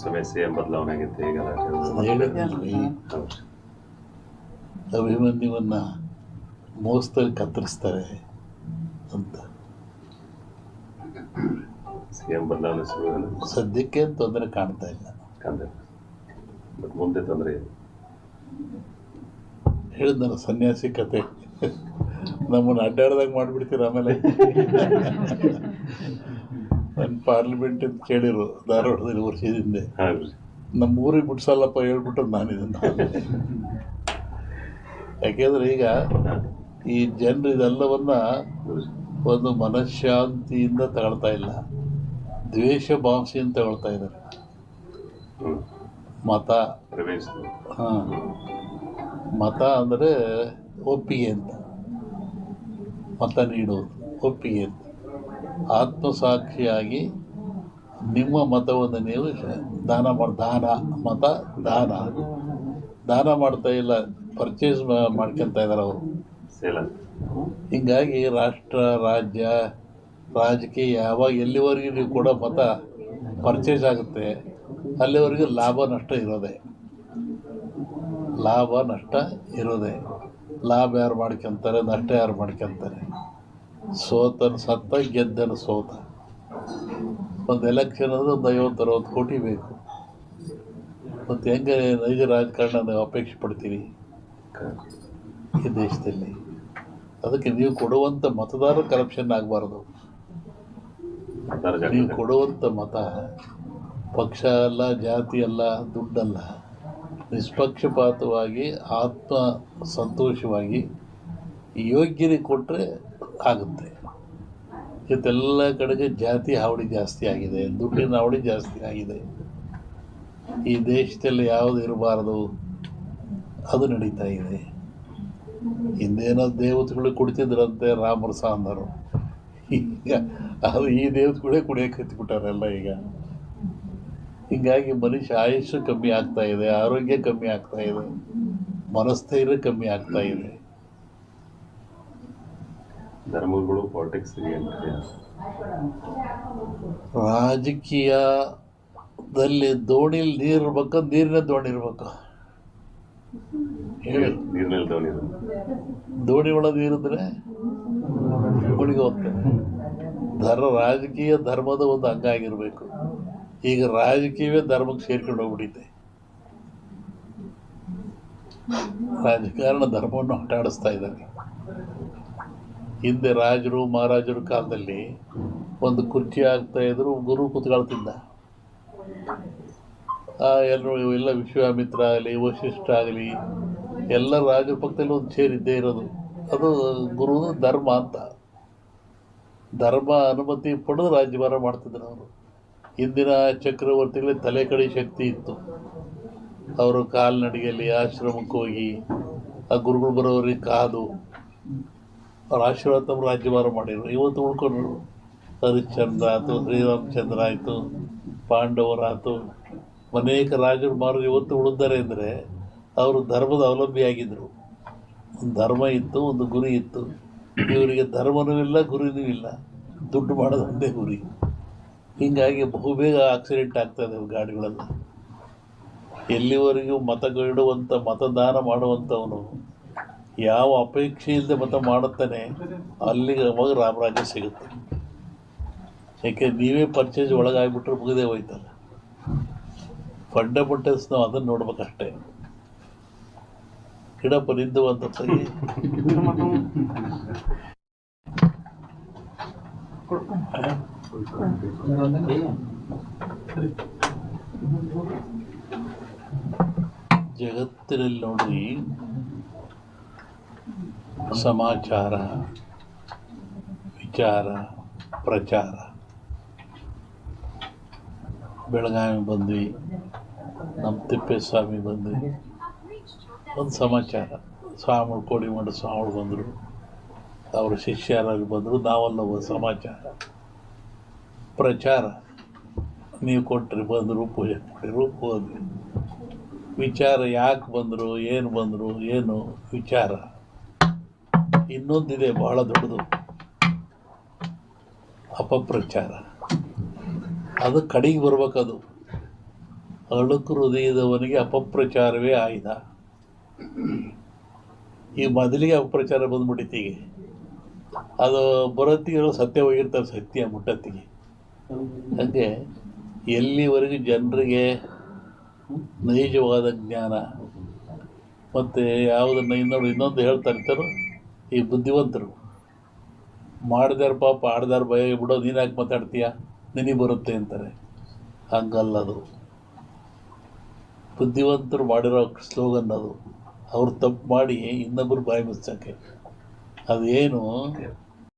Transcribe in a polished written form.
ಲೋಕಸಭೆ CM ಬದಲಾವಣೆ ಆಗೈತೆ ಈಗ ಹೇಳಿದ್ನಲ್ರಿ, ಅಭಿಮನ್ಯುವನ್ನ ಮೋಸದಲ್ಲಿ ಕತ್ತರಿಸ್ತಾರೆ ಅಂತ. ಸಿಎಂ ಬದಲಾವಣೆ ಶುರು ಸದ್ಯಕ್ಕೆ ತೊಂದರೆ ಕಾಣ್ತಾ ಇಲ್ಲ. ಬಟ್ ಮುಂದೆ ತೊಂದರೆ ಇದೆ. ಹೇಳಿದ್ನಲ್ಲ ಸನ್ಯಾಸಿ ಕತೆ, ನಮ್ಮನ್ನು ಅಡ್ಡಾಡ್ದಾಗ ಮಾಡಿಬಿಡ್ತೀರ. ಆಮೇಲೆ ನನ್ನ ಪಾರ್ಲಿಮೆಂಟ್ ಅಂತ ಕೇಳಿರು ಧಾರವಾಡದಲ್ಲಿ ವರ್ಷದಿಂದ, ನಮ್ಮ ಊರಿಗೆ ಬಿಡ್ಸಲ್ಲಪ್ಪ ಹೇಳ್ಬಿಟ್ಟು ನಾನಿದನ್ನು. ಯಾಕೆಂದ್ರೆ ಈಗ ಈ ಜನರು ಇದೆಲ್ಲವನ್ನ ಒಂದು ಮನಃಶಾಂತಿಯಿಂದ ತಗೊಳ್ತಾ ಇಲ್ಲ, ದ್ವೇಷ ಭಾವನೆಯಿಂದ ತಗೊಳ್ತಾ ಇದ್ದಾರೆ. ಮತ ಮತ ಅಂದರೆ ಒಪ್ಪಿಗೆ ಅಂತ, ಮತ ನೀಡುವುದು ಒಪ್ಪಿಗೆ ಅಂತ. ಆತ್ಮಸಾಕ್ಷಿಯಾಗಿ ನಿಮ್ಮ ಮತವನ್ನು ನೀವು ದಾನ ಮತ ದಾನ ಮಾಡ್ತಾ ಇಲ್ಲ, ಪರ್ಚೇಸ್ ಮಾಡ್ಕೊತಾ ಇದ್ದಾರೆ ಅವರು. ಹೀಗಾಗಿ ರಾಷ್ಟ್ರ, ರಾಜ್ಯ, ರಾಜಕೀಯ ಯಾವಾಗ ಎಲ್ಲಿವರೆಗೂ ನೀವು ಕೊಡೋ ಮತ ಪರ್ಚೇಸ್ ಆಗುತ್ತೆ ಅಲ್ಲಿವರೆಗೂ ಲಾಭ ನಷ್ಟ ಇರೋದೆ. ಲಾಭ ಯಾರು ಮಾಡ್ಕೊತಾರೆ, ನಷ್ಟ ಯಾರು ಮಾಡ್ಕೊತಾರೆ? ಸೋತನು ಸತ್ತ, ಗೆದ್ದನು ಸೋತ. ಒಂದು ಎಲೆಕ್ಷನ್ ಅಂದರೆ ಒಂದು 50-60 ಕೋಟಿ ಬೇಕು. ಮತ್ತು ಹೆಂಗೆ ನೈಜ ರಾಜಕಾರಣ ನೀವು ಅಪೇಕ್ಷೆ ಪಡ್ತೀರಿ ಈ ದೇಶದಲ್ಲಿ? ಅದಕ್ಕೆ ನೀವು ಕೊಡುವಂಥ ಮತದಾರ ಕರಪ್ಷನ್ ಆಗಬಾರ್ದು. ನೀವು ಕೊಡುವಂಥ ಮತ ಪಕ್ಷ ಅಲ್ಲ, ಜಾತಿ ಅಲ್ಲ, ದುಡ್ಡಲ್ಲ, ನಿಷ್ಪಕ್ಷಪಾತವಾಗಿ ಆತ್ಮ ಸಂತೋಷವಾಗಿ ಯೋಗ್ಯರಿಗೆ ಕೊಟ್ಟರೆ ಆಗುತ್ತೆ. ಇವತ್ತೆಲ್ಲ ಕಡೆಗೆ ಜಾತಿ ಹಾವಳಿ ಜಾಸ್ತಿ ಆಗಿದೆ, ದುಡ್ಡಿನ ಹಾವಳಿ ಜಾಸ್ತಿ ಆಗಿದೆ. ಈ ದೇಶದಲ್ಲಿ ಯಾವುದು ಇರಬಾರ್ದು ಅದು ನಡೀತಾ ಇದೆ. ಹಿಂದೇನೋ ದೇವತೆಗಳು ಕುಡಿತಿದ್ರಂತೆ ರಾಮರಸ ಅಂದರು, ಈಗ ಅದು ಈ ದೇವತೆಗಳೇ ಕುಡಿಯೋಕೆ ಹತ್ತಿಬಿಟ್ಟಾರೆಲ್ಲ ಈಗ. ಹೀಗಾಗಿ ಮನುಷ್ಯ ಆಯುಷ್ಯ ಕಮ್ಮಿ ಆಗ್ತಾ ಇದೆ, ಆರೋಗ್ಯ ಕಮ್ಮಿ ಆಗ್ತಾ ಇದೆ, ಮನಸ್ಥೈರ್ಯ ಕಮ್ಮಿ ಆಗ್ತಾ ಇದೆ. ಧರ್ಮಗಳು ಪಾಲಿಟಿಕ್ಸ್ ರಾಜಕೀಯದಲ್ಲಿ ದೋಣಿಲಿ ನೀರು ಇರ್ಬೇಕು, ನೀರಿನ ದೋಣಿ ಇರ್ಬೇಕು. ಹೇಳಿ, ದೋಣಿ ಒಳಗೆ ನೀರಿದ್ರೆ ಮುಳುಗಿ ಹೋಗ್ತದೆ. ರಾಜಕೀಯ ಧರ್ಮದ ಒಂದು ಅಂಗ ಆಗಿರಬೇಕು. ಈಗ ರಾಜಕೀಯವೇ ಧರ್ಮಕ್ಕೆ ಸೇರ್ಕೊಂಡು ಹೋಗ್ಬಿಟ್ಟಿದೆ. ರಾಜಕಾರಣ ಧರ್ಮವನ್ನು ಆಟ ಆಡಿಸ್ತಾ ಇದ್ದಾರೆ. ಹಿಂದೆ ರಾಜರು ಮಹಾರಾಜರ ಕಾಲದಲ್ಲಿ ಒಂದು ಕುರ್ಚಿ ಆಗ್ತಾ ಇದ್ರು, ಗುರು ಕೂತ್ಕೊಳ್ತಿದ್ದ. ಎಲ್ಲರೂ ಎಲ್ಲ ವಿಶ್ವಾಮಿತ್ರ ಆಗಲಿ, ವಶಿಷ್ಠ ಆಗಲಿ, ಎಲ್ಲ ರಾಜರ ಪಕ್ಕದಲ್ಲಿ ಒಂದು ಸೇರಿದ್ದೇ ಇರೋದು. ಅದು ಗುರು ಧರ್ಮ ಅಂತ. ಧರ್ಮ ಅನುಮತಿ ಪಡೆದು ರಾಜ್ಯಭಾರ ಮಾಡ್ತಿದ್ರು ಅವರು. ಹಿಂದಿನ ಚಕ್ರವರ್ತಿಗಳಿಗೆ ತಲೆ ಕಡೆ ಶಕ್ತಿ ಇತ್ತು. ಅವರು ಕಾಲ್ನಡಿಗೆಯಲ್ಲಿ ಆಶ್ರಮಕ್ಕೆ ಹೋಗಿ ಆ ಗುರುಗಳು ಬರೋರಿಗೆ ಕಾದು ಅವ್ರ ಆಶೀರ್ವಾದ ತಮ್ಮ ರಾಜ್ಯಭಾರ ಮಾಡಿದರು. ಇವತ್ತು ಉಳ್ಕೊಂಡ್ರು. ಹರಿಶ್ಚಂದ್ರ ಆಯಿತು, ಶ್ರೀರಾಮಚಂದ್ರ ಆಯಿತು, ಪಾಂಡವರಾಯಿತು, ಅನೇಕ ರಾಜರು ಮಾರು ಇವತ್ತು ಉಳಿದಾರೆ ಅಂದರೆ ಅವರು ಧರ್ಮದ ಅವಲಂಬಿಯಾಗಿದ್ದರು. ಒಂದು ಧರ್ಮ ಇತ್ತು, ಒಂದು ಗುರಿ ಇತ್ತು. ಇವರಿಗೆ ಧರ್ಮನೂ ಇಲ್ಲ, ಗುರಿನೂ ಇಲ್ಲ, ದುಡ್ಡು ಮಾಡೋದು ಒಂದೇ ಗುರಿ. ಹೀಗಾಗಿ ಬಹುಬೇಗ ಆಕ್ಸಿಡೆಂಟ್ ಆಗ್ತಾಯಿದೆ ಗಾಡಿಗಳೆಲ್ಲ. ಎಲ್ಲಿವರೆಗೂ ಮತಗಿಡುವಂಥ, ಮತದಾನ ಮಾಡುವಂಥವನು ಯಾವ ಅಪೇಕ್ಷೆಯಿಲ್ಲದೆ ಮತ ಮಾಡುತ್ತಾನೆ ಅಲ್ಲಿಗೆ ಅವಾಗ ರಾಮರಾಜ್ಯ ಸಿಗುತ್ತೆ. ಯಾಕೆ ನೀವೇ ಪರ್ಚೇಸ್ ಒಳಗಾಗ್ಬಿಟ್ರೆ ಮುಗಿದೇ ಹೋಯ್ತಲ್ಲ. ಫಂಡಮೆಂಟಲ್ಸ್ ನಾವು ಅದನ್ನು ನೋಡ್ಬೇಕಷ್ಟೇ. ಗಿಡಪ್ಪ ನಿಂದು ಅಂತ ಜಗತ್ತಿನಲ್ಲಿ ನೋಡಿ, ಸಮಾಚಾರ, ವಿಚಾರ, ಪ್ರಚಾರ. ಬೆಳಗಾವಿ ಬಂದ್ವಿ, ನಮ್ಮ ತಿಪ್ಪೇಸ್ವಾಮಿ ಬಂದ್ವಿ, ಒಂದು ಸಮಾಚಾರ. ಸ್ವಾಮಿಗಳು, ಕೋಡಿಮಠ ಸ್ವಾಮಿಗಳು ಬಂದರು, ಅವರ ಶಿಷ್ಯರಾಗಿ ಬಂದರು, ನಾವೆಲ್ಲ ಒಂದು ಸಮಾಚಾರ. ಪ್ರಚಾರ ನೀವು ಕೊಟ್ಟರೆ ಬಂದರು, ಪೂಜೆ ಮಾಡಿರು, ಹೋದ್ವಿ. ವಿಚಾರ ಯಾಕೆ ಬಂದರು, ಏನು ಬಂದರು, ಏನು ವಿಚಾರ. ಇನ್ನೊಂದಿದೆ ಬಹಳ ದೊಡ್ಡದು, ಅಪಪ್ರಚಾರ. ಅದು ಕಡೆಗೆ ಬರ್ಬೇಕದು. ಅಳುಕು ಹೃದಯದವನಿಗೆ ಅಪಪ್ರಚಾರವೇ ಆಯುಧ. ಈ ಮೊದಲಿಗೆ ಅಪಪ್ರಚಾರ ಬಂದ್ಬಿಟ್ಟಿತ್ತೀಗ. ಅದು ಬರೋತ್ತಿಗೆ ಸತ್ಯ ಹೋಗಿರ್ತಾರೆ, ಸತ್ಯ ಮುಟ್ಟತ್ತಿಗೆ. ಹಾಗೆ ಎಲ್ಲಿವರೆಗೂ ಜನರಿಗೆ ನೈಜವಾದ ಜ್ಞಾನ ಮತ್ತು ಯಾವುದನ್ನು ಇನ್ನೊಂದು ಹೇಳ್ತಾ ಇರ್ತಾರೋ, ಈ ಬುದ್ಧಿವಂತರು ಮಾಡಿದಾರ ಪಾಪ ಆಡ್ದಾರ ಭಯ ಬಿಡೋ, ನೀನು ಯಾಕೆ ಮಾತಾಡ್ತೀಯ, ನಿನಗೆ ಬರುತ್ತೆ ಅಂತಾರೆ. ಹಂಗಲ್ಲದು. ಬುದ್ಧಿವಂತರು ಮಾಡಿರೋ ಸ್ಲೋಗನ್ ಅದು. ಅವ್ರು ತಪ್ಪು ಮಾಡಿ ಇನ್ನೊಬ್ಬರು ಬಾಯಿ ಮುಚ್ಚೋಕ್ಕೆ. ಅದೇನು